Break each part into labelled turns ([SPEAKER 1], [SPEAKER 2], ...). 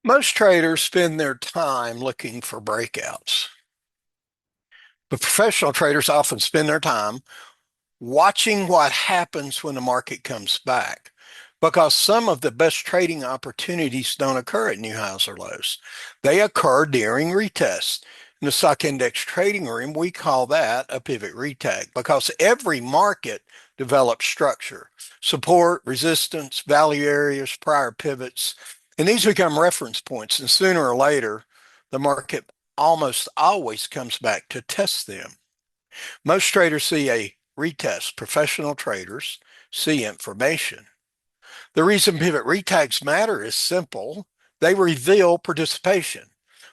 [SPEAKER 1] Most traders spend their time looking for breakouts, but professional traders often spend their time watching what happens when the market comes back because some of the best trading opportunities don't occur at new highs or lows. They occur during retests. In the stock index trading room, we call that a pivot retag because every market develops structure, support, resistance, value areas, prior pivots, and these become reference points. And sooner or later, the market almost always comes back to test them. Most traders see a retest. Professional traders see information. The reason pivot retags matter is simple. They reveal participation.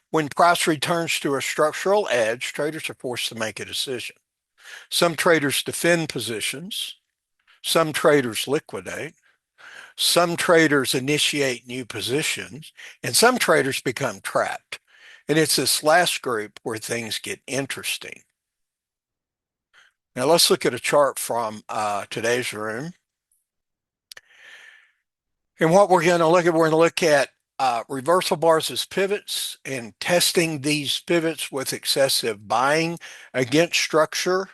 [SPEAKER 1] When price returns to a structural edge, traders are forced to make a decision. Some traders defend positions. Some traders liquidate. Some traders initiate new positions. And some traders become trapped. And it's this last group where things get interesting. Now let's look at a chart from today's room. And what we're going to look at, we're going to look at reversal bars as pivots and testing these pivots with excessive buying against structure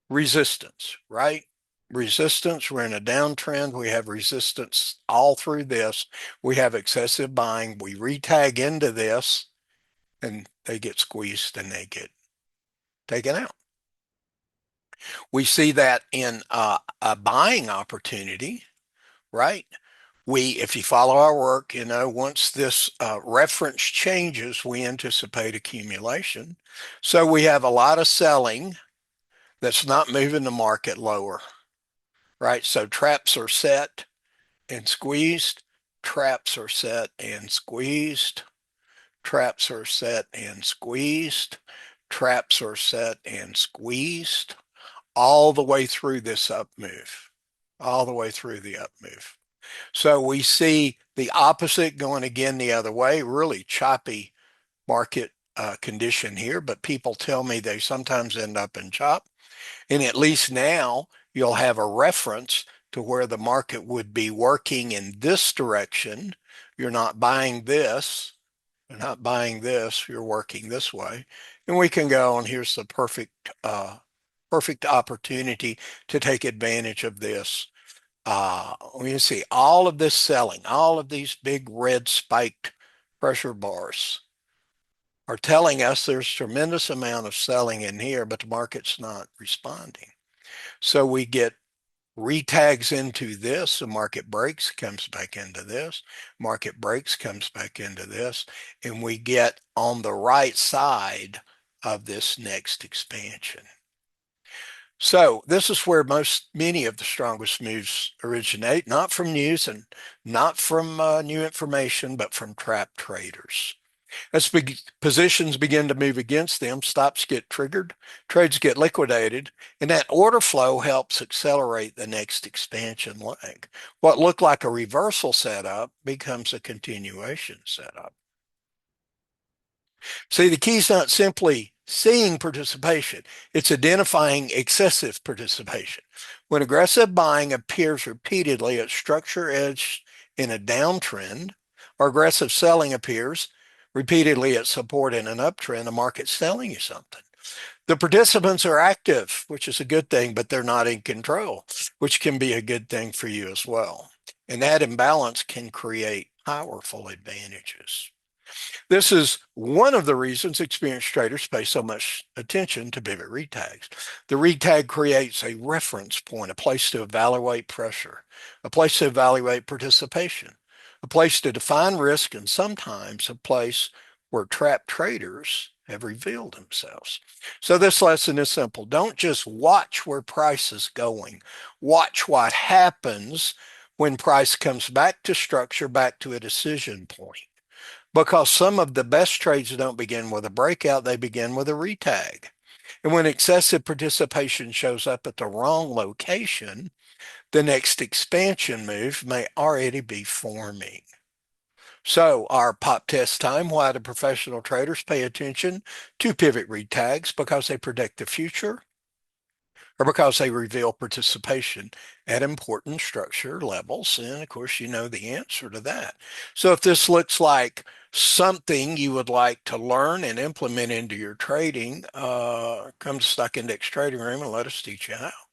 [SPEAKER 1] resistance, right? Resistance, we're in a downtrend. We have resistance all through this. We have excessive buying. We retag into this and they get squeezed and they get taken out. We see that in a buying opportunity, right? If you follow our work, once this reference changes, we anticipate accumulation. So we have a lot of selling that's not moving the market lower, right? So traps are set and squeezed, traps are set and squeezed, traps are set and squeezed, traps are set and squeezed, all the way through this up move, all the way through the up move. So we see the opposite going again the other way, really choppy market condition here, but people tell me they sometimes end up in chop. And at least now you'll have a reference to where the market would be working in this direction. You're not buying this, you're not buying this, you're working this way. And we can go, and here's the perfect opportunity to take advantage of this. We see all of this selling, all of these big red spiked pressure bars are telling us there's tremendous amount of selling in here, but the market's not responding. So we get retags into this, the market breaks, comes back into this, market breaks, comes back into this, and we get on the right side of this next expansion. So this is where many of the strongest moves originate, not from news and not from new information, but from trap traders. As positions begin to move against them, stops get triggered, trades get liquidated, and that order flow helps accelerate the next expansion leg. What looked like a reversal setup becomes a continuation setup. See, the key is not simply seeing participation, it's identifying excessive participation. When aggressive buying appears repeatedly at structure edge in a downtrend, or aggressive selling appears repeatedly at support in an uptrend, the market's telling you something. The participants are active, which is a good thing, but they're not in control, which can be a good thing for you as well. And that imbalance can create powerful advantages. This is one of the reasons experienced traders pay so much attention to pivot retags. The retag creates a reference point, a place to evaluate pressure, a place to evaluate participation, a place to define risk, and sometimes a place where trapped traders have revealed themselves. So this lesson is simple. Don't just watch where price is going. Watch what happens when price comes back to structure, back to a decision point, because some of the best trades don't begin with a breakout, they begin with a retag. And when excessive participation shows up at the wrong location, the next expansion move may already be forming. So our pop test time, why do professional traders pay attention to pivot retags? Because they predict the future, or because they reveal participation at important structure levels. And of course, you know the answer to that. So if this looks like something you would like to learn and implement into your trading, come to Stock Index Trading Room and let us teach you how.